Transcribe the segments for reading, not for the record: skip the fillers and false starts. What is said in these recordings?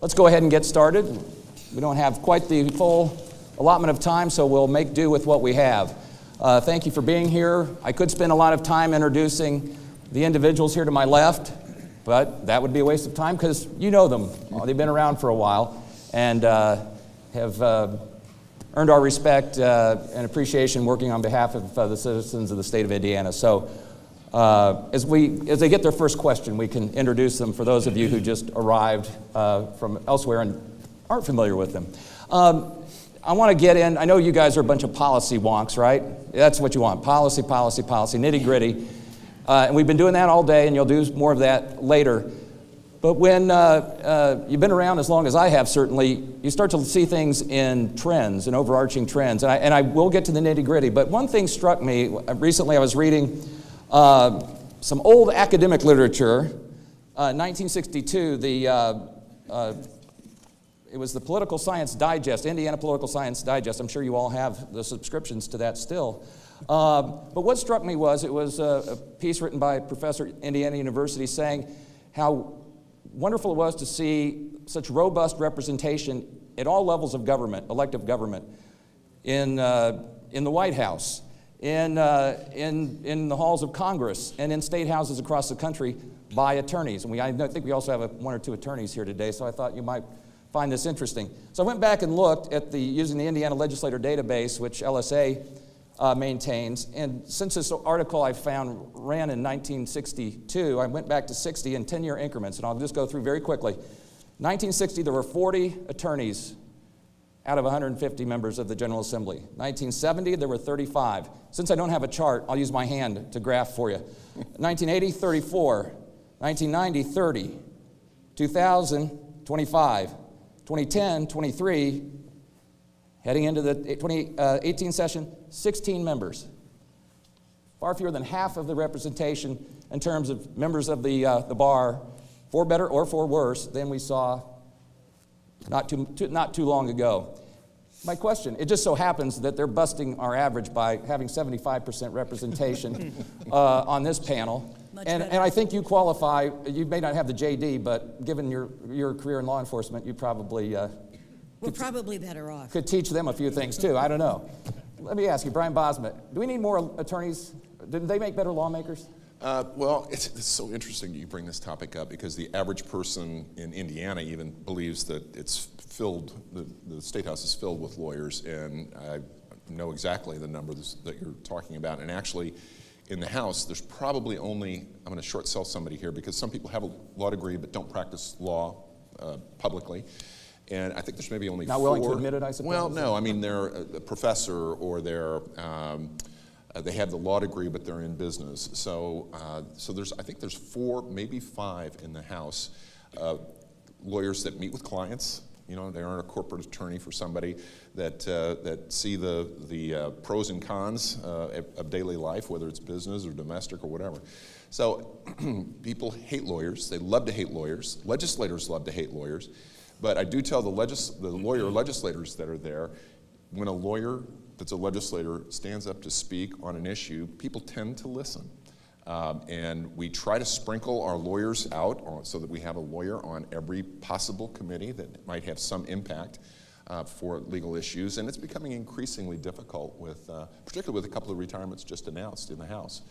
Let's go ahead and get started. We don't have quite the full allotment of time, so we'll make do with what we have. Thank you for being here. I could spend a lot of time introducing the individuals here to my left, but that would be a waste of time because you know them. They've been around for a while and have earned our respect and appreciation working on behalf of the citizens of the state of Indiana. So as they get their first question, we can introduce them for those of you who just arrived from elsewhere and aren't familiar with them. I want to get in. I know you guys are a bunch of policy wonks, right? That's what you want. Policy, policy, policy, nitty-gritty. And we've been doing that all day, and you'll do more of that later. But when you've been around as long as I have, certainly, you start to see things in trends, in overarching trends. And I will get to the nitty-gritty. But one thing struck me. Recently, I was reading some old academic literature. 1962, it was the Political Science Digest, Indiana Political Science Digest. I'm sure you all have the subscriptions to that still. But what struck me was it was a piece written by a professor at Indiana University saying how wonderful it was to see such robust representation at all levels of government, elective government, in the White House, in the halls of Congress, and in state houses across the country by attorneys. And I think we also have one or two attorneys here today, so I thought you might find this interesting. So I went back and looked at using the Indiana Legislator Database, which LSA maintains. And since this article I found ran in 1962, I went back to 60 in 10-year increments, and I'll just go through very quickly. 1960, there were 40 attorneys out of 150 members of the General Assembly. 1970, there were 35. Since I don't have a chart, I'll use my hand to graph for you. 1980, 34. 1990, 30. 2000, 25. 2010, 23. Heading into the 2018 session, 16 members. Far fewer than half of the representation in terms of members of the bar, for better or for worse, than we saw not too long ago. My question, it just so happens that they're busting our average by having 75% representation on this panel. And I think you qualify. You may not have the JD, but given your career in law enforcement, you probably we're probably better off. Could teach them a few things too. I don't know. Let me ask you, Brian Bosma, do we need more attorneys? Didn't they make better lawmakers? Well, it's so interesting you bring this topic up because the average person in Indiana even believes that it's filled, the State House is filled with lawyers, and I know exactly the numbers that you're talking about. And actually, in the House, there's probably only, I'm going to short sell somebody here because some people have a law degree but don't practice law publicly. And I think there's maybe only Not four. willing to admit it, I suppose? Well, no. I mean, they're a professor or they have the law degree, but they're in business. So I think there's 4, maybe 5 in the House lawyers that meet with clients. You know, they aren't a corporate attorney for somebody that see the pros and cons of daily life, whether it's business or domestic or whatever. So people hate lawyers. They love to hate lawyers. Legislators love to hate lawyers. But I do tell the legislators that are there, when a lawyer that's a legislator stands up to speak on an issue, people tend to listen. And we try to sprinkle our lawyers out so that we have a lawyer on every possible committee that might have some impact for legal issues. And it's becoming increasingly difficult, particularly with a couple of retirements just announced in the House.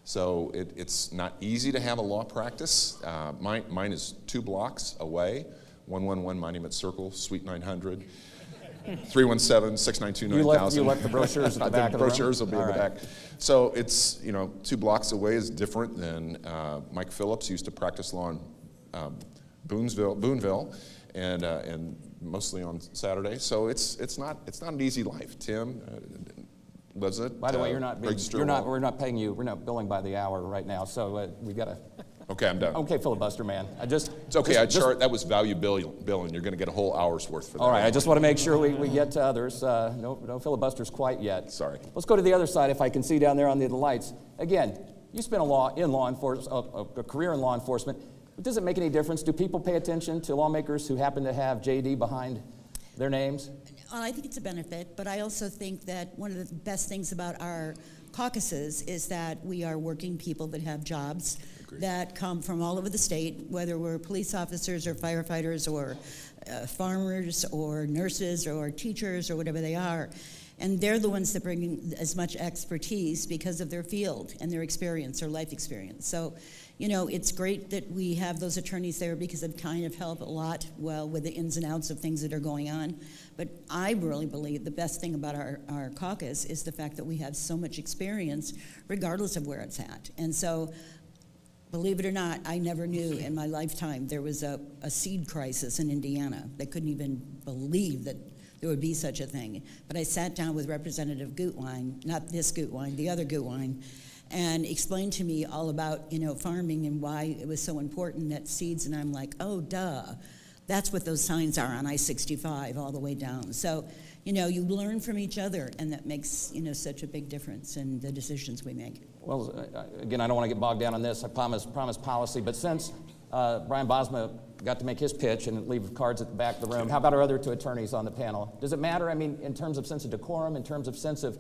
So it's not easy to have a law practice. Mine is 2 blocks away. 111 Monument Circle, Suite 900, 317-692-9000. You left the brochures at the back of the room? The brochures will be in the back. So it's, 2 blocks away is different than Mike Phillips used to practice law in Boonville, and mostly on Saturday. So it's not an easy life. Tim lives it. By the way, we're not paying you. We're not billing by the hour right now. So we've got to. Okay, I'm done. Okay, filibuster man. It's okay. That was value billing. You're going to get a whole hour's worth for that. All right. I just want to make sure we get to others. No filibusters quite yet. Sorry. Let's go to the other side. If I can see down there on the lights. Again, you spent a career in law enforcement. Does it make any difference? Do people pay attention to lawmakers who happen to have JD behind their names? I think it's a benefit, but I also think that one of the best things about our caucuses is that we are working people that have jobs that come from all over the state, whether we're police officers or firefighters or farmers or nurses or teachers or whatever they are. And they're the ones that bring as much expertise because of their field and their experience, their life experience. So, you know, it's great that we have those attorneys there because it kind of help a lot, well, with the ins and outs of things that are going on. But I really believe the best thing about our caucus is the fact that we have so much experience regardless of where it's at. And so, believe it or not, I never knew in my lifetime there was a seed crisis in Indiana. They couldn't even believe that there would be such a thing. But I sat down with Representative Gutwein, not this Gutwein, the other Gutwein, and explained to me all about, you know, farming and why it was so important that seeds, and I'm like, oh, duh. That's what those signs are on I-65 all the way down. So, you know, you learn from each other, and that makes, you know, such a big difference in the decisions we make. Well, again, I don't want to get bogged down on this. I promise policy. But since Brian Bosma got to make his pitch and leave cards at the back of the room, how about our other two attorneys on the panel? Does it matter, I mean, in terms of sense of decorum, in terms of sense of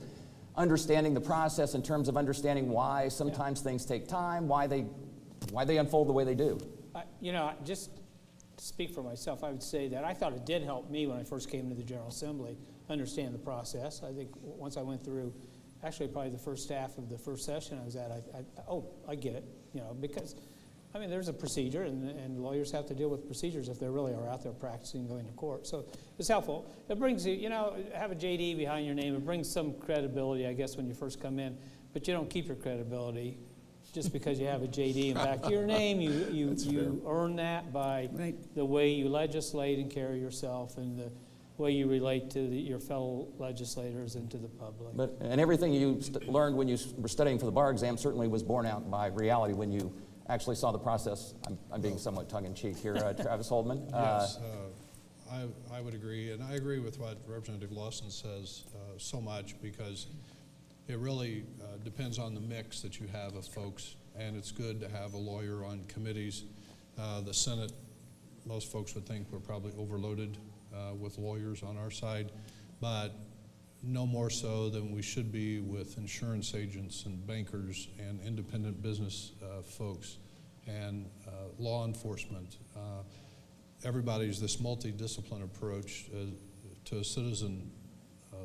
understanding the process, in terms of understanding why sometimes things take time, why they unfold the way they do? You know, just to speak for myself, I would say that I thought it did help me when I first came to the General Assembly understand the process. I think once I went through, actually probably the first half of the first session I was at, I get it, you know, because, I mean, there's a procedure, and lawyers have to deal with procedures if they really are out there practicing going to court. So it's helpful. It brings you, you know, have a JD behind your name. It brings some credibility, I guess, when you first come in, but you don't keep your credibility just because you have a JD in back of your name. You earn that by the way you legislate and carry yourself and the way you relate to your fellow legislators and to the public. And everything you learned when you were studying for the bar exam certainly was borne out by reality when you actually saw the process. I'm being somewhat tongue-in-cheek here. Travis Holdman? Yes, I would agree, and I agree with what Representative Lawson says so much, because it really depends on the mix that you have of folks, and it's good to have a lawyer on committees. The Senate, most folks would think we're probably overloaded with lawyers on our side, but no more so than we should be with insurance agents and bankers and independent business folks and law enforcement. Everybody's this multidisciplinary approach to a citizen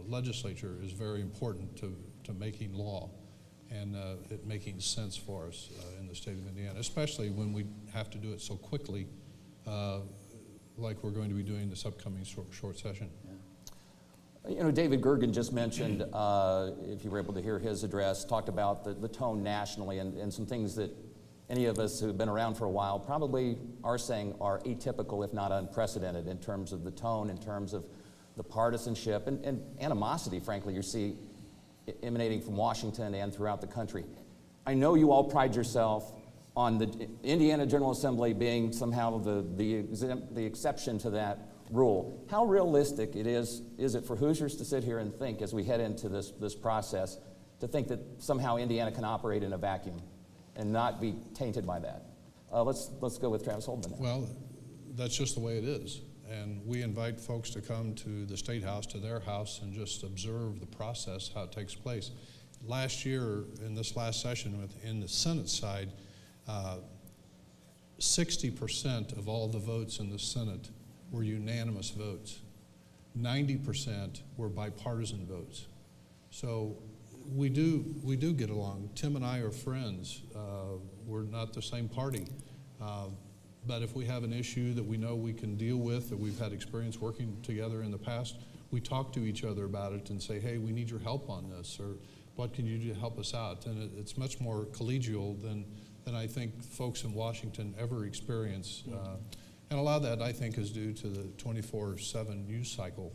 legislature is very important to making law and it making sense for us in the state of Indiana, especially when we have to do it so quickly like we're going to be doing this upcoming short session. You know, David Gergen just mentioned, if you were able to hear his address, talked about the tone nationally and some things that any of us who've been around for a while probably are saying are atypical, if not unprecedented, in terms of the tone, in terms of the partisanship and animosity, frankly, you see emanating from Washington and throughout the country. I know you all pride yourself on the Indiana General Assembly being somehow the exception to that rule. How realistic is it for Hoosiers to sit here and think, as we head into this process, to think that somehow Indiana can operate in a vacuum and not be tainted by that? Let's go with Travis Holdman now. Well, that's just the way it is. And we invite folks to come to the State House, to their house, and just observe the process, how it takes place. Last year, in this last session, in the Senate side, 60% of all the votes in the Senate were unanimous votes. 90% were bipartisan votes. So we do get along. Tim and I are friends. We're not the same party. But if we have an issue that we know we can deal with, that we've had experience working together in the past, we talk to each other about it and say, hey, we need your help on this, or what can you do to help us out? And it's much more collegial than I think folks in Washington ever experience. And a lot of that, I think, is due to the 24/7 news cycle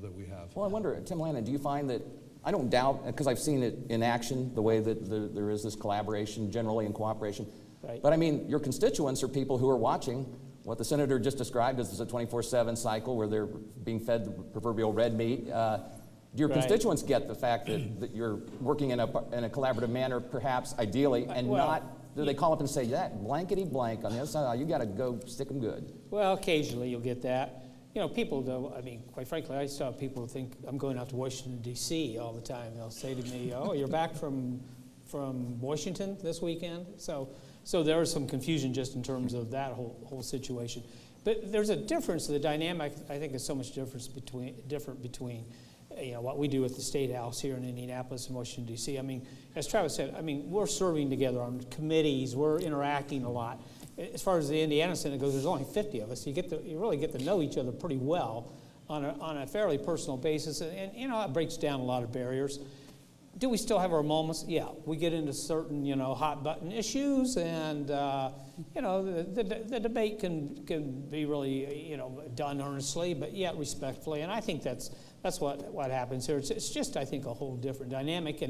that we have. Well, I wonder, Tim Lanane, do you find that, I don't doubt, because I've seen it in action, the way that there is this collaboration generally and cooperation. Right. But I mean, your constituents are people who are watching what the senator just described as a 24/7 cycle where they're being fed the proverbial red meat. Do your constituents get the fact that you're working in a collaborative manner, perhaps ideally, and do they call up and say, that blankety blank on the other side, you got to go stick them good? Well, occasionally you'll get that. You know, people though, I mean, quite frankly, I saw people think I'm going out to Washington, D.C. all the time. They'll say to me, oh, you're back from Washington this weekend? So So there was some confusion just in terms of that whole situation. But there's a difference. The dynamic, I think, is so much different between what we do at the State House here in Indianapolis and Washington, D.C. I mean, as Travis said, I mean, we're serving together on committees. We're interacting a lot. As far as the Indiana Senate goes, there's only 50 of us. You really get to know each other pretty well on a fairly personal basis, and it breaks down a lot of barriers. Do we still have our moments? Yeah, we get into certain hot button issues, and the debate can be really done earnestly, but yet respectfully. And I think that's what happens here. It's just, I think, a whole different dynamic.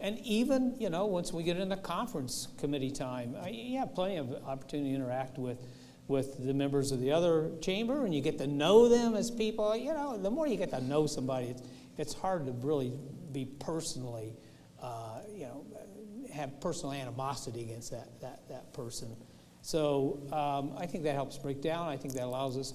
And even once we get into conference committee time, you have plenty of opportunity to interact with the members of the other chamber, and you get to know them as people. The more you get to know somebody, it's hard to really be personally, have personal animosity against that person. So I think that helps break down. I think that allows us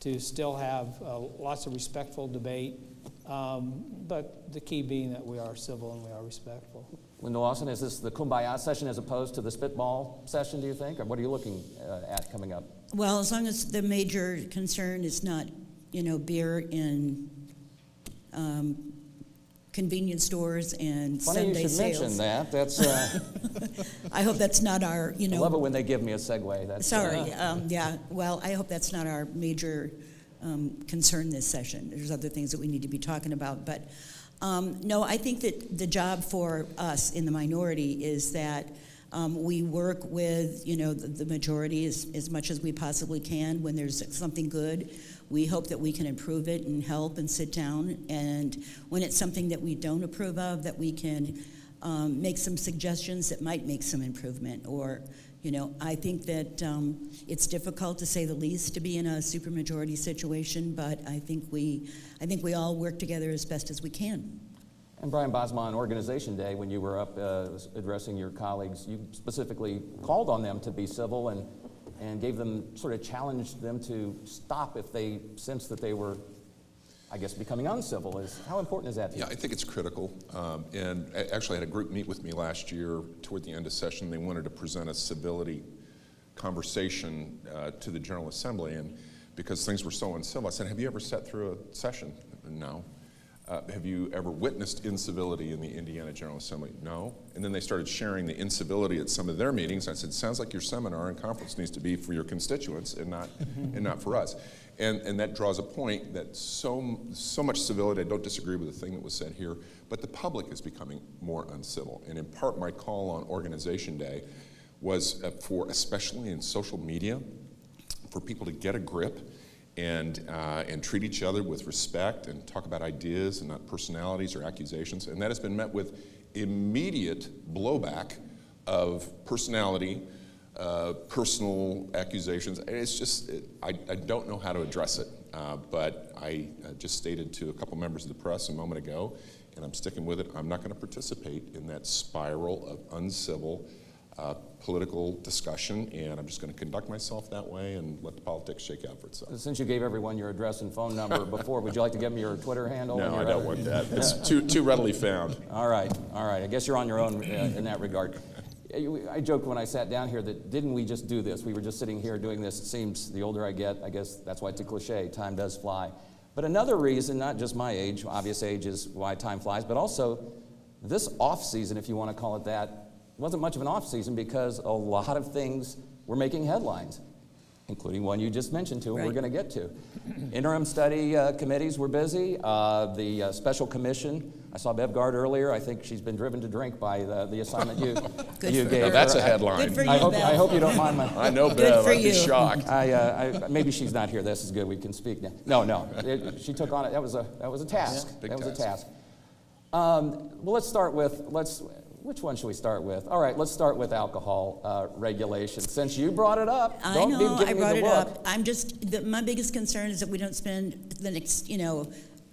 to still have lots of respectful debate, but the key being that we are civil and we are respectful. Linda Lawson, is this the kumbaya session as opposed to the spitball session, do you think? Or what are you looking at coming up? Well, as long as the major concern is not, beer in convenience stores and Funny Sunday you should sales. mention that. That's I hope that's not our, I love it when they give me a segue. That's, Sorry, yeah. Well, I hope that's not our major concern this session. There's other things that we need to be talking about. But no, I think that the job for us in the minority is that we work with, the majority as much as we possibly can. When there's something good, we hope that we can improve it and help and sit down. And when it's something that we don't approve of, that we can make some suggestions that might make some improvement. Or, I think that it's difficult, to say the least, to be in a supermajority situation, but I think we all work together as best as we can. And Brian Bosma, on Organization Day, when you were up addressing your colleagues, you specifically called on them to be civil and gave them, sort of challenged them to stop if they sensed that they were, I guess, becoming uncivil. How important is that to you? Yeah, I think it's critical. And I actually had a group meet with me last year toward the end of session. They wanted to present a civility conversation to the General Assembly, and because things were so uncivil, I said, have you ever sat through a session? No. Have you ever witnessed incivility in the Indiana General Assembly? No. And then they started sharing the incivility at some of their meetings. I said, sounds like your seminar and conference needs to be for your constituents and not for us. And that draws a point that so much civility, I don't disagree with the thing that was said here, but the public is becoming more uncivil. And in part, my call on Organization Day was for, especially in social media, for people to get a grip and treat each other with respect and talk about ideas and not personalities or accusations. And that has been met with immediate blowback of personality, personal accusations. It's just, I don't know how to address it. But I just stated to a couple members of the press a moment ago, and I'm sticking with it, I'm not going to participate in that spiral of uncivil political discussion, and I'm just going to conduct myself that way and let the politics shake out for itself. Since you gave everyone your address and phone number before, would you like to give me your Twitter handle? No, I don't want that. It's too readily found. All right. I guess you're on your own in that regard. I joked when I sat down here that didn't we just do this? We were just sitting here doing this. It seems the older I get, I guess that's why it's a cliche, time does fly. But another reason, not just my age, obvious age is why time flies, but also this off season, if you want to call it that, wasn't much of an off season because a lot of things were making headlines, including one you just mentioned to, and Right. we're going to get to. Interim study committees were busy. The special commission, I saw Bev Gard earlier. I think she's been driven to drink by the assignment you Good for gave her. her. That's a headline. Good for you, I Bev. hope you don't mind my... I know Good Bev, for I'd be you. shocked. Maybe she's not here. This is good. We can speak now. No. She took on it. That was a task. Yeah, big that was task. a task. Well, let's start with which one should we start with? All right, let's start with alcohol regulation. Since you brought it up, I don't know, be I giving me brought the it look. up. I'm just, my biggest concern is that we don't spend the next,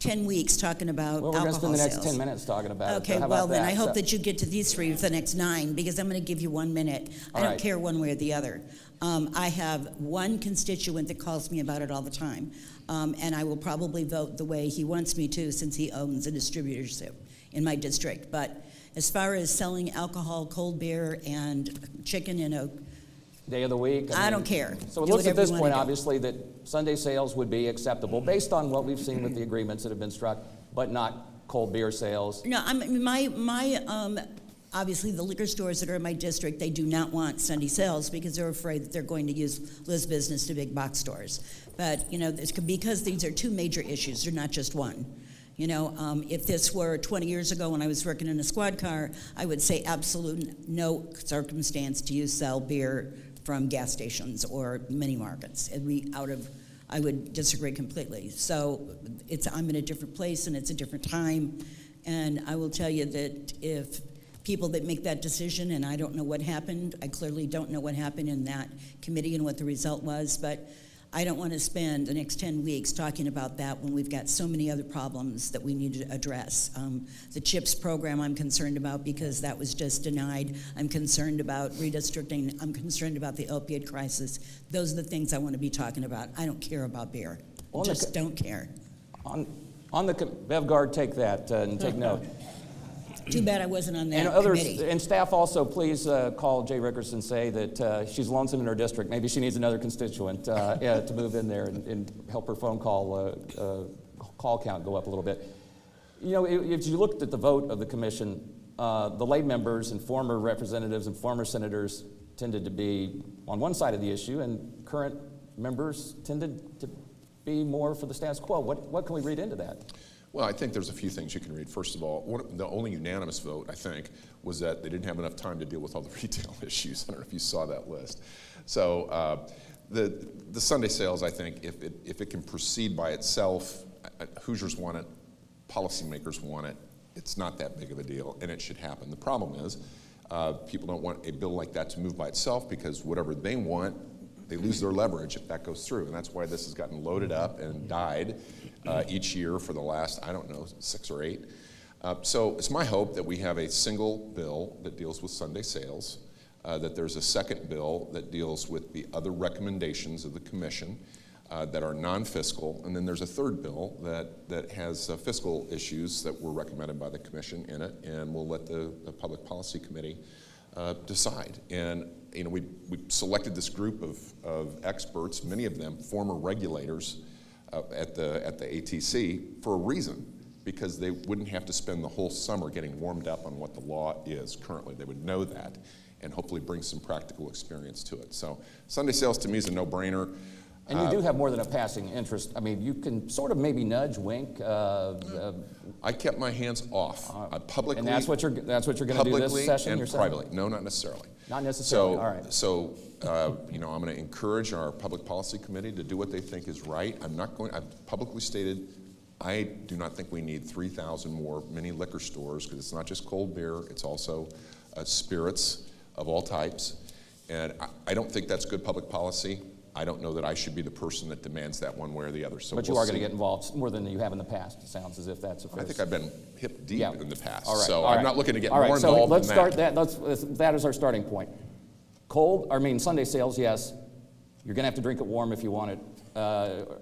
10 weeks talking about Well, we're going to alcohol spend the next sales. 10 minutes talking about it. Okay, So how well about then that? I hope So- that you get to these three for the next 9, because I'm going to give you 1 minute. I All don't right. care one way or the other. I have one constituent that calls me about it all the time, and I will probably vote the way he wants me to, since he owns a distributorship in my district. But as far as selling alcohol, cold beer, and chicken in a, Day of the week? I mean, don't care. So it Do looks at whatever you this wanna point, do. obviously, that Sunday sales would be acceptable based on what we've seen with the agreements that have been struck, but not cold beer sales. No, obviously the liquor stores that are in my district, they do not want Sunday sales because they're afraid that they're going to lose business to big box stores. But, because these are two major issues, they're not just one. If this were 20 years ago when I was working in a squad car, I would say absolute no circumstance do you sell beer from gas stations or mini markets. I would disagree completely. So I'm in a different place and it's a different time. And I will tell you that if people that make that decision, and I don't know what happened, I clearly don't know what happened in that committee and what the result was, but I don't want to spend the next 10 weeks talking about that when we've got so many other problems that we need to address. The CHIPS program I'm concerned about because that was just denied. I'm concerned about redistricting. I'm concerned about the opiate crisis. Those are the things I want to be talking about. I don't care about beer. Just don't care. On the Bev Guard, take that and take note. Too bad I wasn't on that And others, committee. and staff also, please call Jay Rickerson, say that she's lonesome in her district. Maybe she needs another constituent to move in there and help her phone call count go up a little bit. If you looked at the vote of the commission, the lay members and former representatives and former senators tended to be on one side of the issue, and current members tended to be more for the status quo. What can we read into that? Well, I think there's a few things you can read. First of all, the only unanimous vote, I think, was that they didn't have enough time to deal with all the retail issues. I don't know if you saw that list. So the Sunday sales, I think, if it can proceed by itself, Hoosiers want it, policymakers want it, it's not that big of a deal, and it should happen. The problem is people don't want a bill like that to move by itself because whatever they want, they lose their leverage if that goes through. And that's why this has gotten loaded up and died each year for the last, 6 or 8. So it's my hope that we have a single bill that deals with Sunday sales, that there's a second bill that deals with the other recommendations of the commission that are non-fiscal, and then there's a third bill that has fiscal issues that were recommended by the commission in it, and we'll let the Public Policy Committee decide. And we selected this group of experts, many of them former regulators at the ATC, for a reason, because they wouldn't have to spend the whole summer getting warmed up on what the law is currently. They would know that and hopefully bring some practical experience to it. So Sunday sales to me is a no-brainer. And you do have more than a passing interest. I mean, you can sort of maybe nudge, wink. I kept my hands off. Publicly. And that's what you're going to do this session? And privately. No, not necessarily. Not necessarily. All right. So, I'm going to encourage our Public Policy Committee to do what they think is right. I've publicly stated I do not think we need 3,000 more mini liquor stores because it's not just cold beer, it's also spirits of all types. And I don't think that's good public policy. I don't know that I should be the person that demands that one way or the other. So but you are going to get involved more than you have in the past. It sounds as if that's a fair. I think I've been hip deep in the past. All right. So all right. I'm not looking to get all right. more So involved let's in start that. that is our starting point. Sunday sales, yes. You're going to have to drink it warm if you want it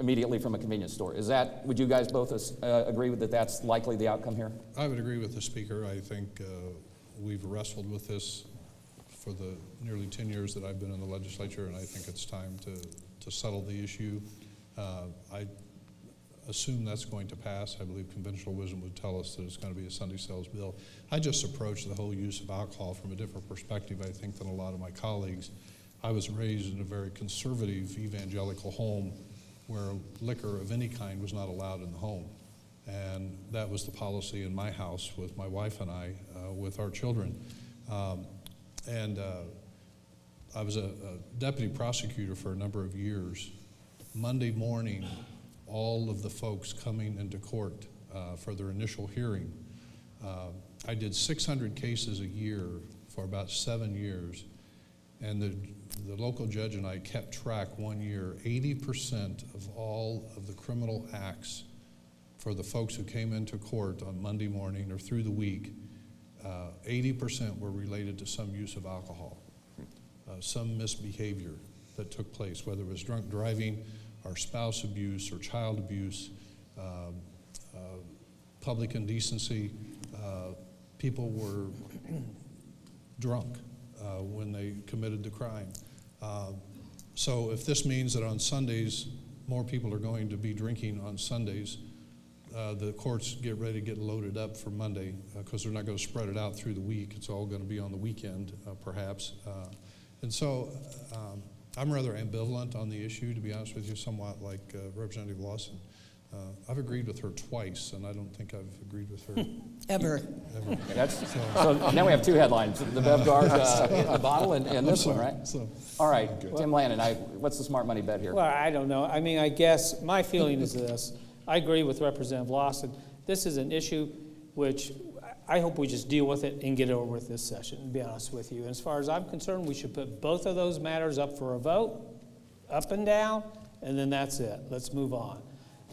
immediately from a convenience store. Would you guys both agree with that's likely the outcome here? I would agree with the speaker. I think we've wrestled with this for the nearly 10 years that I've been in the legislature, and I think it's time to settle the issue. I assume that's going to pass. I believe conventional wisdom would tell us that it's going to be a Sunday sales bill. I just approach the whole use of alcohol from a different perspective, I think, than a lot of my colleagues. I was raised in a very conservative evangelical home where liquor of any kind was not allowed in the home. And that was the policy in my house with my wife and I, with our children. I was a deputy prosecutor for a number of years. Monday morning, all of the folks coming into court for their initial hearing, I did 600 cases a year for about 7 years, and the local judge and I kept track one year. 80% of all of the criminal acts for the folks who came into court on Monday morning or through the week, 80% were related to some use of alcohol. Some misbehavior that took place, whether it was drunk driving or spouse abuse or child abuse, public indecency, people were drunk when they committed the crime. So if this means that on Sundays, more people are going to be drinking on Sundays, the courts get ready to get loaded up for Monday because they're not going to spread it out through the week. It's all going to be on the weekend, perhaps. And so I'm rather ambivalent on the issue, to be honest with you, somewhat like Representative Lawson. I've agreed with her twice, and I don't think I've agreed with her Ever. That's, so now we have two headlines, the Bev Guard in the bottle and this one, right? All right, Tim Lanane, what's the smart money bet here? Well, I don't know. I mean, I guess my feeling is this. I agree with Representative Lawson. This is an issue which I hope we just deal with it and get it over with this session, to be honest with you. And as far as I'm concerned, we should put both of those matters up for a vote, up and down, and then that's it. Let's move on.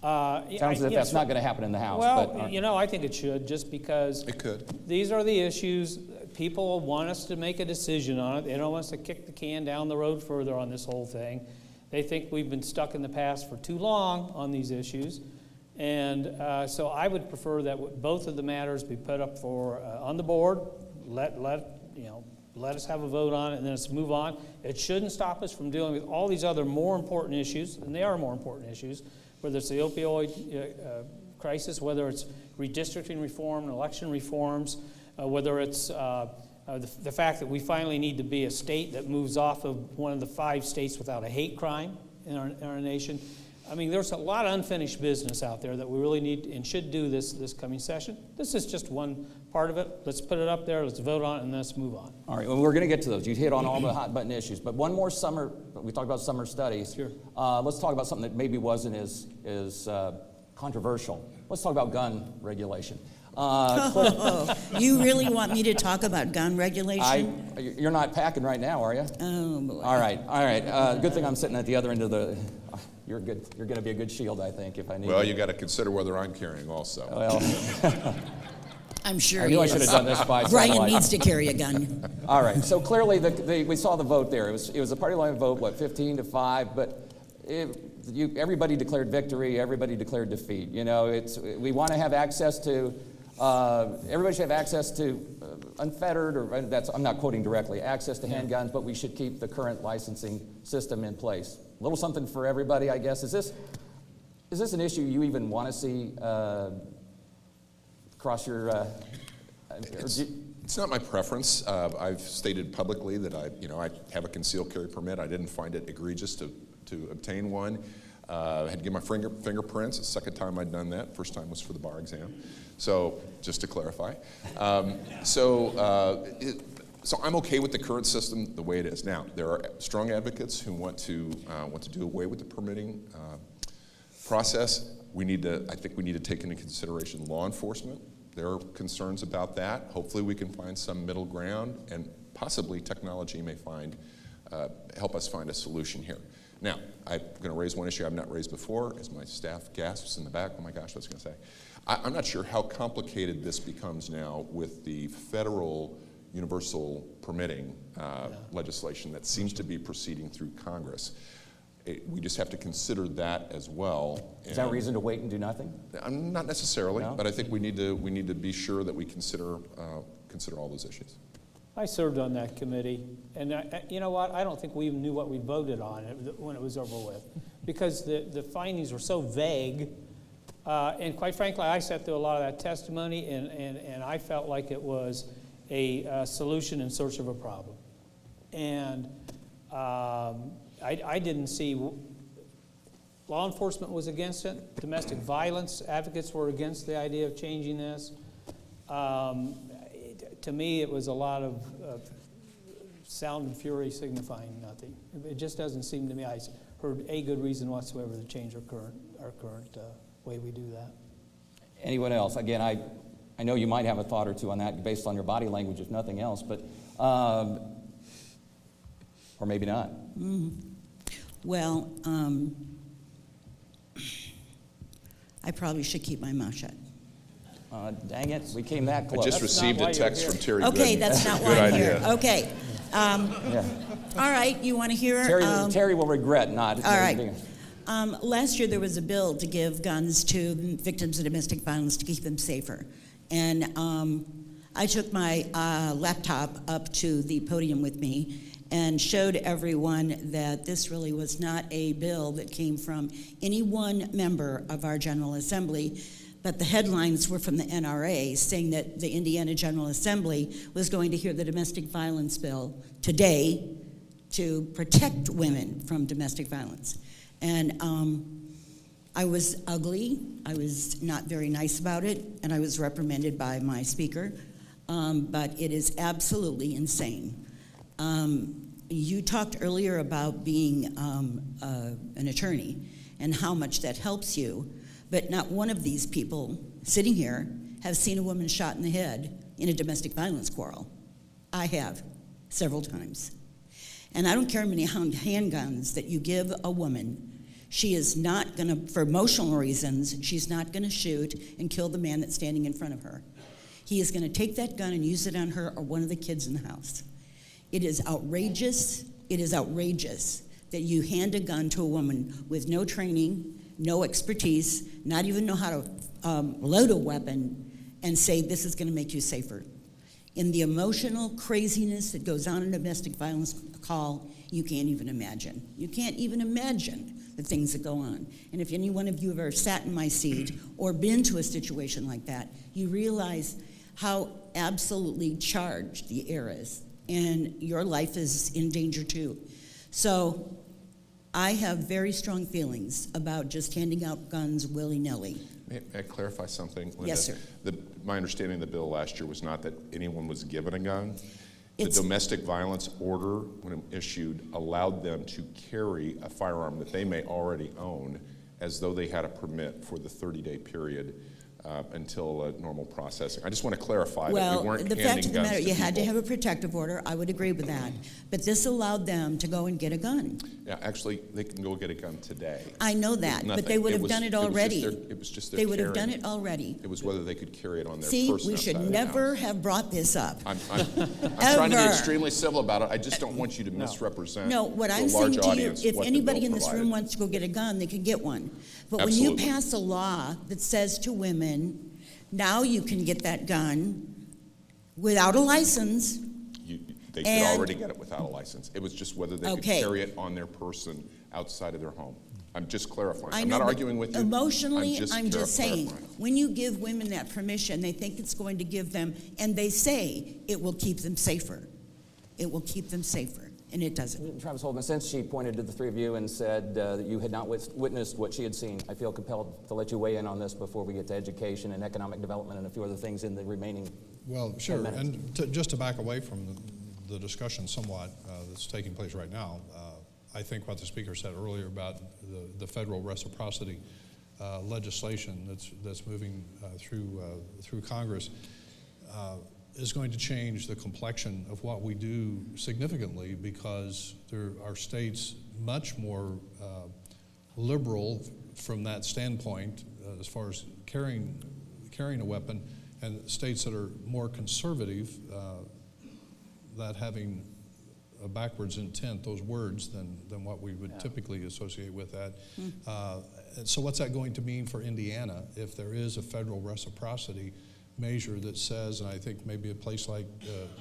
Sounds as if that's not going to happen in the House. Well, but, you know, I think it should, just because It could. these are the issues. People want us to make a decision on it. They don't want us to kick the can down the road further on this whole thing. They think we've been stuck in the past for too long on these issues. And so I would prefer that both of the matters be put up for on the board. Let us have a vote on it, and then let's move on. It shouldn't stop us from dealing with all these other more important issues, and they are more important issues, whether it's the opioid crisis, whether it's redistricting reform and election reforms, whether it's the fact that we finally need to be a state that moves off of one of the 5 states without a hate crime in our nation. I mean, there's a lot of unfinished business out there that we really need and should do this coming session. This is just one part of it. Let's put it up there, let's vote on it, and let's move on. all right, well, we're going to get to those. You hit on all the hot button issues. But one more summer, we talked about summer studies. Sure. Let's talk about something that maybe wasn't as controversial. Let's talk about gun regulation. You really want me to talk about gun regulation? You're not packing right now, are you? Oh, boy. All right. Good thing I'm sitting at the other end of the. You're good. You're going to be a good shield, I think, if I need. Well, it. you got to consider whether I'm carrying also. Well, I'm sure I knew I he should have is. done this by Brian satellite. needs to carry a gun. All right. So clearly, we saw the vote there. It was a party line vote, 15-5, but everybody declared victory. Everybody declared defeat. You know, we want to have access to. Everybody should have access to unfettered, or I'm not quoting directly, access to handguns, but we should keep the current licensing system in place. A little something for everybody, I guess. Is this an issue you even want to see cross your? It's not my preference. I've stated publicly that I have a concealed carry permit. I didn't find it egregious to obtain one. I had to get my fingerprints. The second time I'd done that. First time was for the bar exam. So just to clarify. So I'm okay with the current system the way it is. Now, there are strong advocates who want to do away with the permitting process. I think we need to take into consideration law enforcement. There are concerns about that. Hopefully we can find some middle ground, and possibly technology may help us find a solution here. Now, I'm going to raise one issue I've not raised before, as my staff gasps in the back. Oh my gosh, what's going to say? I'm not sure how complicated this becomes now with the federal universal permitting legislation that seems to be proceeding through Congress. We just have to consider that as well. Is that a reason to wait and do nothing? Not necessarily, No? but I think we need to be sure that we consider all those issues. I served on that committee, and you know what? I don't think we even knew what we voted on when it was over with, because the findings were so vague. And quite frankly, I sat through a lot of that testimony, and I felt like it was a solution in search of a problem. And I didn't see, law enforcement was against it. Domestic violence advocates were against the idea of changing this. To me, it was a lot of sound and fury signifying nothing. It just doesn't seem to me I heard a good reason whatsoever to change our current way we do that. Anyone else? Again, I know you might have a thought or two on that based on your body language, if nothing else, but or maybe not. Mm-hmm. Well, I probably should keep my mouth shut. Dang it, we came that I close. just received a text from Terry Okay, Gooden. that's not Good why I'm idea. here. Okay. Yeah. All right, you want to hear? Terry will regret not. All right. Last year there was a bill to give guns to victims of domestic violence to keep them safer. And I took my laptop up to the podium with me and showed everyone that this really was not a bill that came from any one member of our General Assembly, but the headlines were from the NRA saying that the Indiana General Assembly was going to hear the domestic violence bill today to protect women from domestic violence. And I was ugly, I was not very nice about it, and I was reprimanded by my speaker, but it is absolutely insane. You talked earlier about being an attorney and how much that helps you, but not one of these people sitting here have seen a woman shot in the head in a domestic violence quarrel. I have, several times. And I don't care how many handguns that you give a woman, she is not gonna, for emotional reasons, she's not gonna shoot and kill the man that's standing in front of her. He is gonna take that gun and use it on her or one of the kids in the house. It is outrageous that you hand a gun to a woman with no training, no expertise, not even know how to load a weapon, and say this is gonna make you safer. In the emotional craziness that goes on in a domestic violence call, you can't even imagine. You can't even imagine the things that go on. And if any one of you have ever sat in my seat or been to a situation like that, you realize how absolutely charged the air is. And your life is in danger too. So I have very strong feelings about just handing out guns willy-nilly. May I clarify something, Linda? Yes, sir. My understanding of the bill last year was not that anyone was given a gun. The It's- domestic violence order, when it issued, allowed them to carry a firearm that they may already own as though they had a permit for the 30-day period until normal processing. I just want to clarify that we Well, weren't the handing fact of the guns matter, to you had to people. have a protective order. I would agree with that. But this allowed them to go and get a gun. Yeah, actually, they can go get a gun today. I know that, but they Nothing. would It have was- done it it was just already. it was just their They would have done carrying. it already. It was whether they could carry it on their See, person we should outside of the never house. have brought this up. I'm trying to be Ever. extremely civil about it. I just don't want you to misrepresent No, what to I'm a saying large to you, audience if what the anybody bill in this room provided. wants to go get a gun, they can get one. But when you Absolutely. pass a law that says to women, now you can get that gun without a license, They could And- already get it without a license. It was just whether they could Okay. carry it on their person outside of their home. I'm just clarifying. I I'm know, not but arguing with you. emotionally, I'm just saying, clarifying. when you give women that permission, they think it's going to give them, and they say it will keep them safer. It will keep them safer, and it doesn't. Travis Holdman, since she pointed to the three of you and said that you had not witnessed what she had seen, I feel compelled to let you weigh in on this before we get to education and economic development and a few other things in the remaining. Well, sure, minutes. and just to back away from the discussion somewhat that's taking place right now, I think what the speaker said earlier about the federal reciprocity legislation that's moving through Congress is going to change the complexion of what we do significantly, because there are states much more liberal from that standpoint as far as carrying a weapon, and states that are more conservative, that having a backwards intent, those words, than what we would typically associate with that. And so what's that going to mean for Indiana if there is a federal reciprocity measure that says, and I think maybe a place like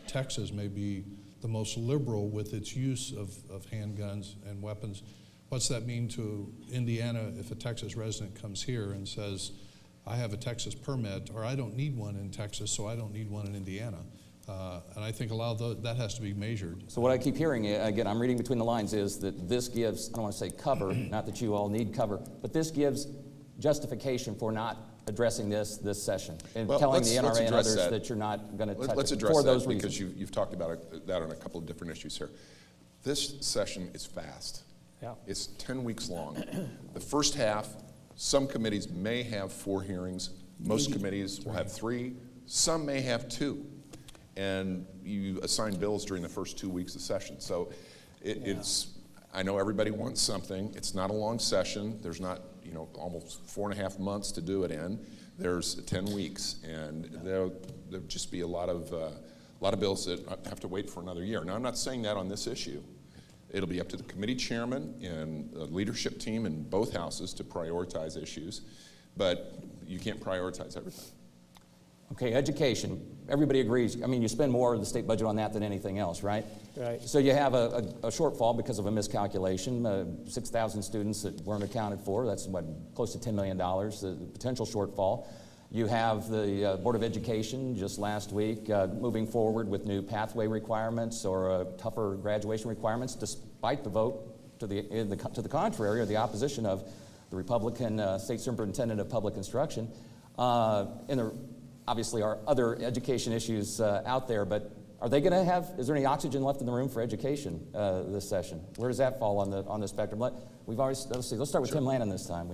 Texas may be the most liberal with its use of handguns and weapons. What's that mean to Indiana if a Texas resident comes here and says, I have a Texas permit, or I don't need one in Texas, so I don't need one in Indiana? And I think a lot of that has to be measured. So what I keep hearing, again, I'm reading between the lines, is that this gives, I don't want to say cover, not that you all need cover, but this gives justification for not addressing this session and Well, telling the let's NRA and address others that. that you're not going to touch Let's it address for that those because reasons. you've talked about that on a couple of different issues here. This session is fast. Yeah. It's 10 weeks long. The first half, some committees may have 4 hearings. Most committees will have 3. Some may have 2. And you assign bills during the first 2 weeks of session. So it's, I know everybody wants something. It's not a long session. There's not, almost 4.5 months to do it in. There's 10 weeks, and there'll just be a lot of bills that have to wait for another year. Now, I'm not saying that on this issue. It'll be up to the committee chairman and the leadership team in both houses to prioritize issues, but you can't prioritize everything. Okay, education. Everybody agrees. I mean, you spend more of the state budget on that than anything else, right? Right. So you have a shortfall because of a miscalculation, 6,000 students that weren't accounted for. That's what, close to $10 million, the potential shortfall. You have the Board of Education just last week moving forward with new pathway requirements or tougher graduation requirements, despite the vote to the contrary, or the opposition of the Republican State Superintendent of Public Instruction. And there obviously are other education issues out there, but are they going to have, is there any oxygen left in the room for education this session? Where does that fall on the spectrum? Let's start with Tim Lanane this time.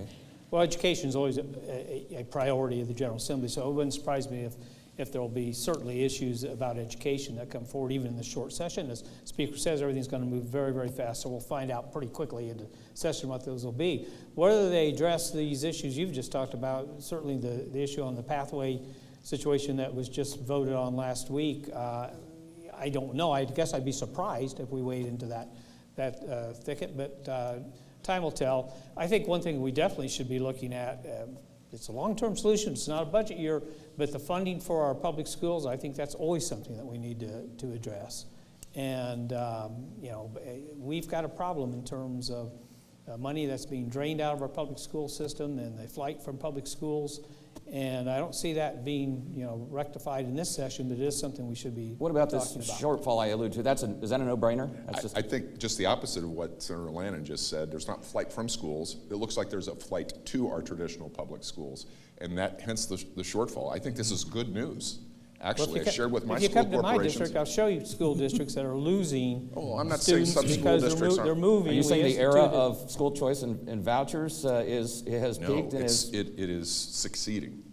Well, education is always a priority of the General Assembly, so it wouldn't surprise me if there will be certainly issues about education that come forward even in the short session. As the Speaker says, everything's going to move very, very fast, so we'll find out pretty quickly in the session what those will be. Whether they address these issues you've just talked about, certainly the issue on the pathway situation that was just voted on last week, I don't know. I guess I'd be surprised if we wade into that thicket, but time will tell. I think one thing we definitely should be looking at, it's a long-term solution, it's not a budget year, but the funding for our public schools, I think that's always something that we need to address. And, you know, we've got a problem in terms of money that's being drained out of our public school system and the flight from public schools. And I don't see that being, you know, rectified in this session, but it is something we should be What about this talking about. shortfall I alluded to? Is that a no-brainer? I think just the opposite of what Senator Lanane just said. There's not flight from schools. It looks like there's a flight to our traditional public schools, and that hence the shortfall. I think this is good news. Actually, I shared with my school corporations. If you come to my district, I'll show you school districts that are losing Oh, I'm not saying some school because districts they're aren't. moving. Are you We saying the era instituted- of school choice and vouchers has No, peaked and it is succeeding.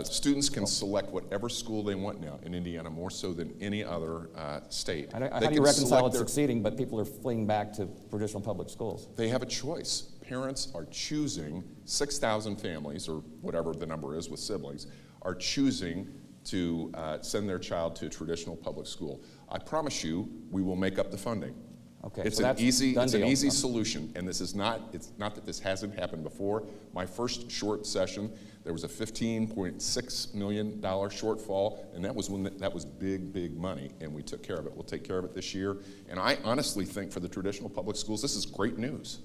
Students can select whatever school they want now in Indiana, more so than any other state. How They do you can reconcile select it their- succeeding, but people are fleeing back to traditional public schools? They have a choice. Parents are choosing, 6,000 families, or whatever the number is with siblings, are choosing to send their child to a traditional public school. I promise you, we will make up the funding. Okay, It's so an that's easy, done it's an deal. easy solution, and this is not. It's not that this hasn't happened before. My first short session, there was a $15.6 million shortfall, and that was big money, and we took care of it. We'll take care of it this year, and I honestly think for the traditional public schools, this is great news.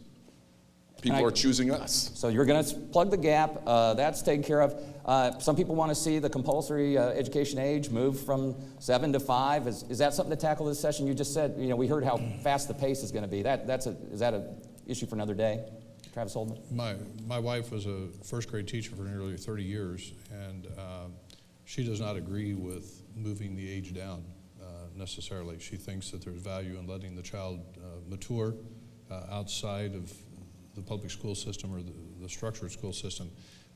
People are choosing us. So you're going to plug the gap. That's taken care of. Some people want to see the compulsory education age move from 7 to 5. Is that something to tackle this session? You just said, you know, we heard how fast the pace is going to be. Is that an issue for another day? Travis Holdman? My wife was a first grade teacher for nearly 30 years, and she does not agree with moving the age down necessarily. She thinks that there's value in letting the child mature outside of the public school system or the structured school system.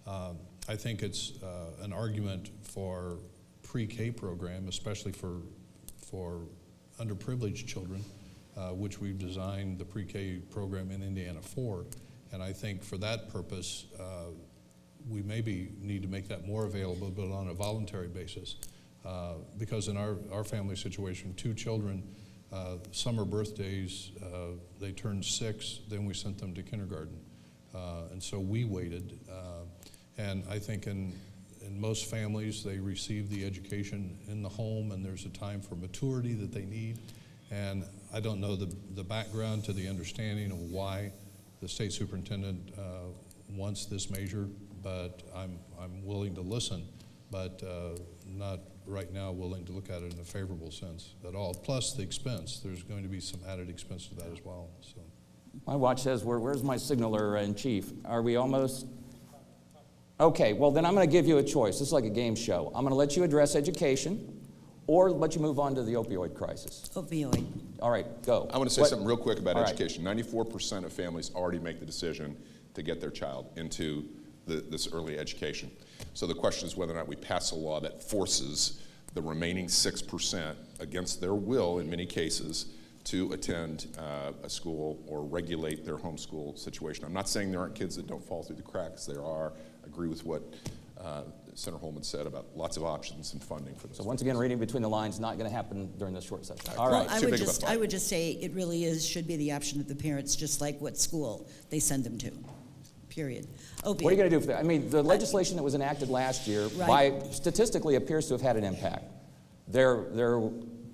I think it's an argument for pre-K program, especially for underprivileged children, which we've designed the pre-K program in Indiana for. And I think for that purpose, we maybe need to make that more available, but on a voluntary basis. Because in our family situation, 2 children, summer birthdays, they turned 6, then we sent them to kindergarten. And so we waited. And I think in most families, they receive the education in the home, and there's a time for maturity that they need. And I don't know the background to the understanding of why the state superintendent wants this measure, but I'm willing to listen, but not right now willing to look at it in a favorable sense at all. Plus the expense. There's going to be some added expense to that as well. So. My watch says, where's my signaler in chief? Are we almost? Okay, well then I'm going to give you a choice. This is like a game show. I'm going to let you address education or let you move on to the opioid crisis. Opioid. All right, go. I want to say something real quick about All right. education. 94% of families already make the decision to get their child into this early education. So the question is whether or not we pass a law that forces the remaining 6% against their will in many cases to attend a school or regulate their homeschool situation. I'm not saying there aren't kids that don't fall through the cracks. There are. I agree with what Senator Holdman said about lots of options and funding for this. So once again, reading between the lines, not going to happen during this short session. All Well, right. I too would big of a just, fight. I would just say it really should be the option of the parents, just like what school they send them to. period. What are you going to do for that? I mean, the legislation that was enacted last year, Right. statistically, appears to have had an impact. There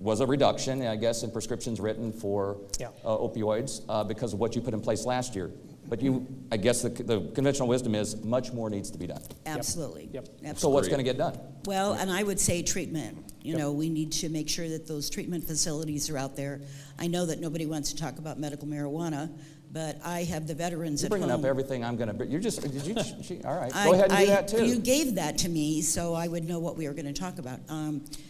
was a reduction, I guess, in prescriptions written for opioids because of what you put in place last year. But I guess the conventional wisdom is much more needs to be done. Absolutely. Yep. Absolutely. So what's going to get done? Well, and I would say treatment. You know, we need to make sure that those treatment facilities are out there. I know that nobody wants to talk about medical marijuana, but I have the veterans You're at bringing home. up everything I'm going to. You're just. All right. Go ahead and do that too. You gave that to me, so I would know what we were going to talk about.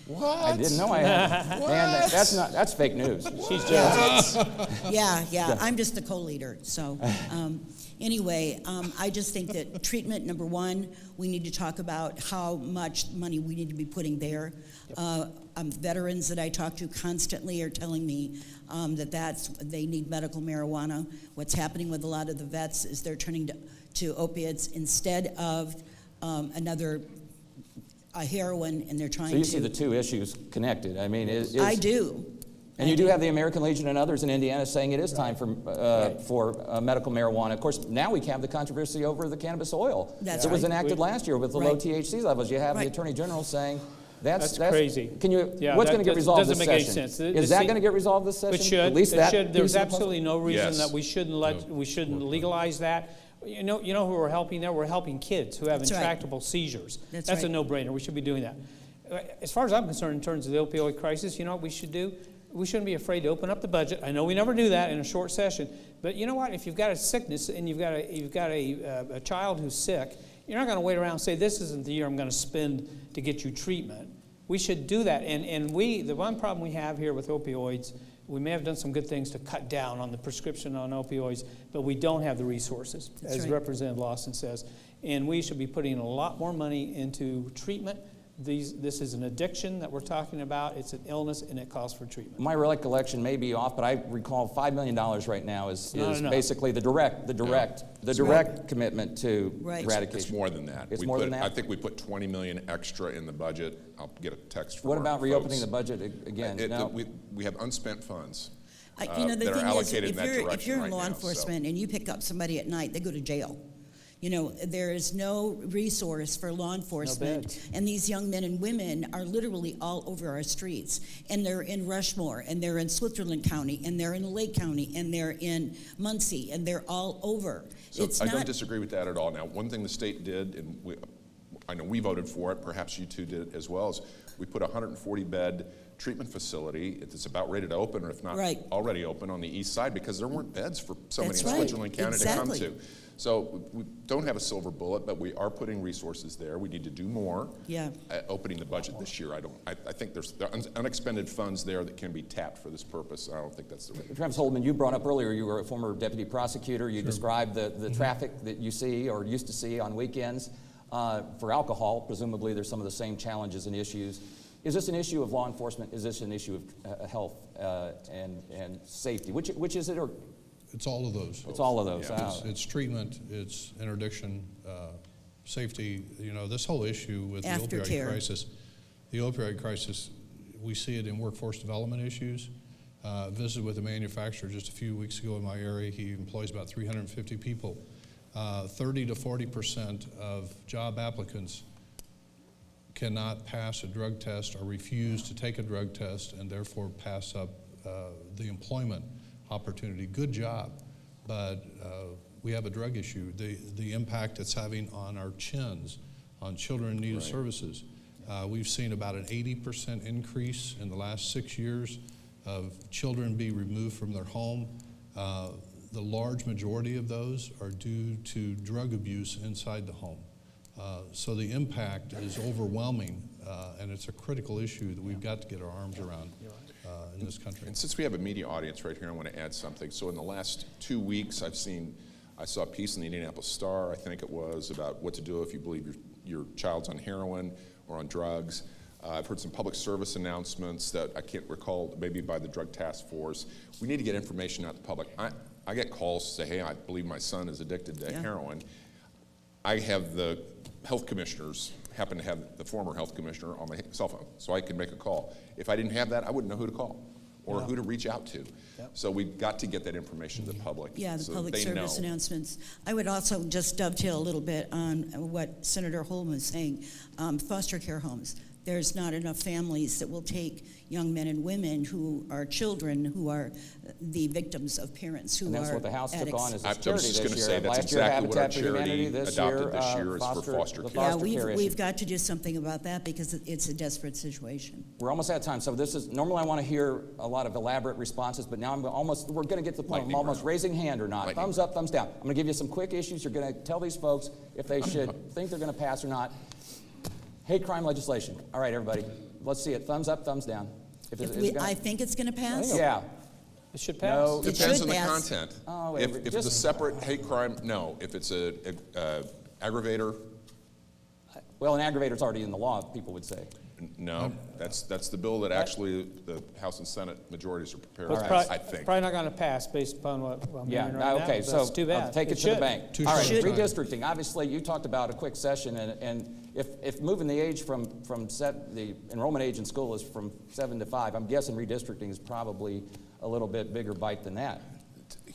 What? I didn't know I had. Man, that's fake news. She's just, Yeah. I'm just the co-leader. So anyway, I just think that treatment, number one, we need to talk about how much money we need to be putting there. Veterans that I talk to constantly are telling me that they need medical marijuana. What's happening with a lot of the vets is they're turning to opiates instead of a heroin, and they're trying So you to. see the two issues connected. I mean, I do. And you do have the American Legion and others in Indiana saying it is time for medical marijuana. Of course, now we have the controversy over the cannabis oil. That's It was right. enacted last year with the low Right. THC levels. You have the Right. Attorney General saying that's crazy. Can you? Yeah, what's that going to get resolved doesn't this make any session? sense. Is that going to get resolved this session? it should. At least It that should. There's piece of the puzzle? absolutely no reason Yes. that we shouldn't legalize that. You know who we're helping there? We're helping kids who have That's right. intractable seizures. That's a right. no-brainer. We should be doing that. As far as I'm concerned, in terms of the opioid crisis, you know what we should do? We shouldn't be afraid to open up the budget. I know we never do that in a short session, but you know what? If you've got a sickness and you've got a child who's sick, you're not going to wait around and say, this isn't the year I'm going to spend to get you treatment. We should do that. And the one problem we have here with opioids, we may have done some good things to cut down on the prescription on opioids, but we don't have the resources, That's as right. Representative Lawson says. And we should be putting a lot more money into treatment. This is an addiction that we're talking about. It's an illness, and it calls for treatment. My recollection may be off, but I recall $5 million right now is No. basically the direct commitment to Right. eradication. It's more than that. It's more than that? I think we put $20 million extra in the budget. I'll get a text from What our about reopening folks. the budget again? No? We have unspent funds. The that are thing is, allocated in if that you're direction in right law now, enforcement and you pick up somebody at night, they go to jail. You know, there is no resource for law enforcement. beds. And these young men and women are literally all over our streets. And they're in Rushmore, and they're in Switzerland County, and they're in Lake County, and they're in Muncie, and they're all over. So I don't disagree with that at all. Now, one thing the state did, and I know we voted for it, perhaps you two did as well, is we put a 140-bed treatment facility. It's about ready to open, or if not Right. already open, on the east side, because there weren't beds for somebody That's in right. Switzerland County Exactly. to come to. So we don't have a silver bullet, but we are putting resources there. We need to do more. Yeah. Opening the budget this year, I think there are unexpended funds there that can be tapped for this purpose. I don't think that's the right. Travis Holdman, you brought up earlier you were a former deputy prosecutor. You described the traffic that you see or used to see on weekends for alcohol. Presumably there's some of the same challenges and issues. Is this an issue of law enforcement? Is this an issue of health and safety? Which is it? Or It's all of those. it's all of those? Yeah. It's treatment, it's interdiction, safety. You know, this whole issue with the Aftercare. opioid crisis, we see it in workforce development issues. Visited with a manufacturer just a few weeks ago in my area. He employs about 350 people. 30 to 40% of job applicants cannot pass a drug test or refuse to take a drug test and therefore pass up the employment opportunity. Good job, but we have a drug issue. The impact it's having on our chins, on children in need of services. We've seen about an 80% increase in the last 6 years of children be removed from their home. The large majority of those are due to drug abuse inside the home. So the impact is overwhelming, and it's a critical issue that we've got to get our arms around in this country. And since we have a media audience right here, I want to add something. So in the last 2 weeks, I saw a piece in the Indianapolis Star, I think it was, about what to do if you believe your child's on heroin or on drugs. I've heard some public service announcements that I can't recall, maybe by the Drug Task Force. We need to get information out to the public. I get calls to say, hey, I believe my son is addicted to heroin. I have the health commissioners, happen to have the former health commissioner on my cell phone, so I can make a call. If I didn't have that, I wouldn't know who to call. or who to reach out to. Yep. So we've got to get that information to the public. Yeah, the so public they service know. announcements. I would also just dovetail a little bit on what Senator Holdman was saying. Foster care homes. There's not enough families that will take young men and women who are children, who are the victims of parents who And that's are what the House took addicts. on as I a was charity just this gonna year. say, that's Last year, exactly what our Habitat for Humanity. charity This adopted year, this year is for foster the care. Yeah, foster care issue. we've got to do something about that because it's a desperate situation. We're almost out of time. So this is, normally I want to hear a lot of elaborate responses, but now we're going to get to the point. Lightning I'm almost round. raising hand or not. Lightning Thumbs up, thumbs down. I'm going to give you some quick issues. You're going to tell these folks if they should think they're going to pass or not. Hate crime legislation. All right, everybody. Let's see it. Thumbs up, thumbs down. If it- If is we, it gonna- I think it's going to pass. Yeah. It should pass. No. It Depends should on the pass. content. Oh, wait, if just- it's a separate hate crime, no. If it's a aggravator, Well, an aggravator's already in the law, people would say. no. That's the bill that actually the House and Senate majorities are prepared But to it's pass, probably, I think. probably not going to pass based upon what I'm Yeah, hearing right okay, now. so That's too bad. take it to the should. bank. Too All right, short a time. redistricting. Obviously, you talked about a quick session, and if moving the age the enrollment age in school is from 7 to 5, I'm guessing redistricting is probably a little bit bigger bite than that.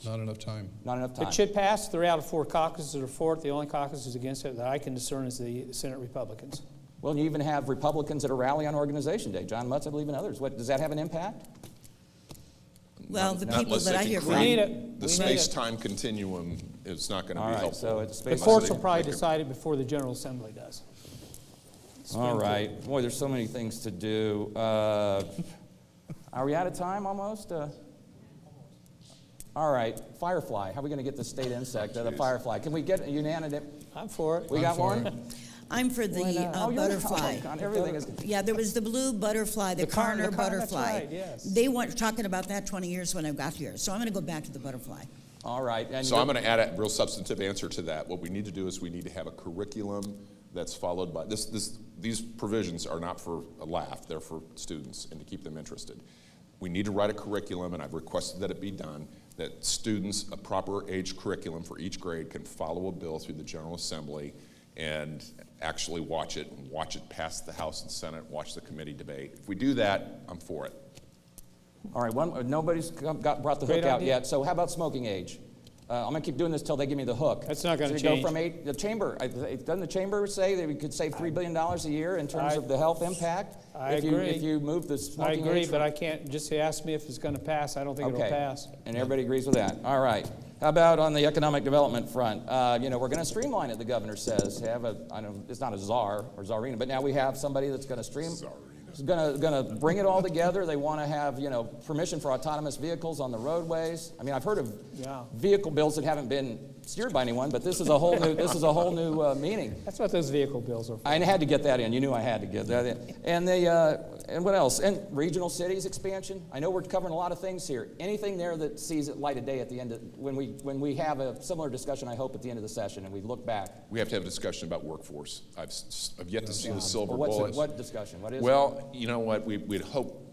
Not enough time. Not enough time. It should pass. 3 out of 4 caucuses are for it. The only caucuses against it that I can discern is the Senate Republicans. Well, you even have Republicans that are rally on Organization Day. John Mutz, I believe, and others. What, does that have an impact? Well, the Not people unless that they I can hear create from. We need it. The We need it. space-time continuum is not going to All be right, helpful. so it's The space. courts will they- probably they can- decide it before the General Assembly does. All right. Boy, there's so many things to do. Are we out of time almost? All right. Firefly. How are we going to get the state insect, the firefly? Can we get a unanimous? I'm for it. We I'm got for one? it. I'm for the Oh, you're- butterfly. oh, God, everything is. Yeah, there was the blue butterfly, the Carner that's butterfly. right, yes. They weren't talking about that 20 years when I got here, so I'm going to go back to the butterfly. All right. And So I'm going to add a real substantive answer to that. What we need to do is we need to have a curriculum that's followed by these provisions are not for a laugh, they're for students and to keep them interested. We need to write a curriculum, and I've requested that it be done, that students, a proper age curriculum for each grade can follow a bill through the General Assembly and actually watch it pass the House and Senate, watch the committee debate. If we do that, I'm for it. All right, nobody's brought the Great hook out idea. yet. So how about smoking age? I'm going to keep doing this till they give me the hook. That's not gonna Should it go change. from 8? The chamber, doesn't the chamber say that we could save $3 billion a year in terms of the health impact? I if agree. If you move the I smoking agree, age but I can't just ask me if it's going to pass. I don't think it'll pass. And everybody agrees with that. All right. How about on the economic development front? We're going to streamline it, the governor says. It's not a czar or czarina, but now we have somebody that's going to It's going to bring it all together. They want to have, permission for autonomous vehicles on the roadways. I mean, I've heard of vehicle bills that haven't been steered by anyone, but this is a whole new meaning. That's what those vehicle bills are for. I had to get that in. You knew I had to get that in. And what else? And regional cities expansion. I know we're covering a lot of things here. Anything there that sees it light of day at the end of when we have a similar discussion, I hope, at the end of the session, and we look back. We have to have a discussion about workforce. I've yet to see the silver Well, bullets. what discussion? What is it? Well, you know what, we'd hope,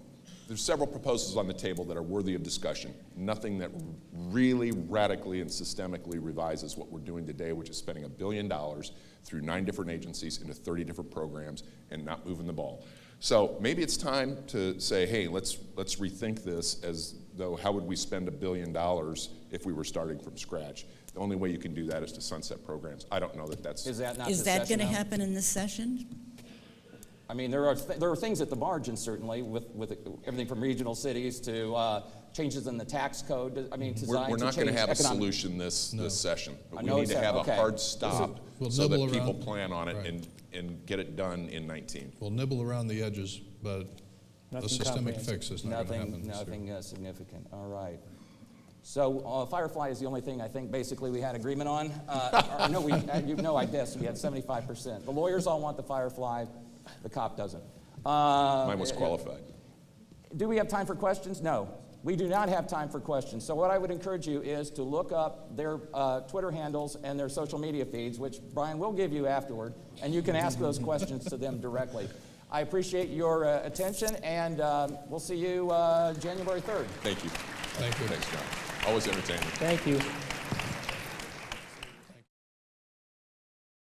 there's several proposals on the table that are worthy of discussion. Nothing that really radically and systemically revises what we're doing today, which is spending $1 billion through 9 different agencies into 30 different programs and not moving the ball. So maybe it's time to say, hey, let's rethink this as though how would we spend $1 billion if we were starting from scratch? The only way you can do that is to sunset programs. I don't know that that's... Is that not Is this that session going to now? happen in this session? I mean, there are things at the margin, certainly, with everything from regional cities to changes in the tax code. I mean, We're not going to have a solution this session, but we need to have a hard stop We'll so that nibble people around. plan on it Right. and get it done in 19. We'll nibble around the edges, but Nothing a systemic comprehensive. fix is not going to happen this year. Nothing significant. All right. So Firefly is the only thing I think basically we had agreement on. I guess we had 75%. The lawyers all want the Firefly. The cop doesn't. Mine was qualified. Do we have time for questions? No. We do not have time for questions. So what I would encourage you is to look up their Twitter handles and their social media feeds, which Brian will give you afterward, and you can ask those questions to them directly. I appreciate your attention, and we'll see you January 3rd. Thank you. Thank you. Thanks, John. Always entertaining. Thank you.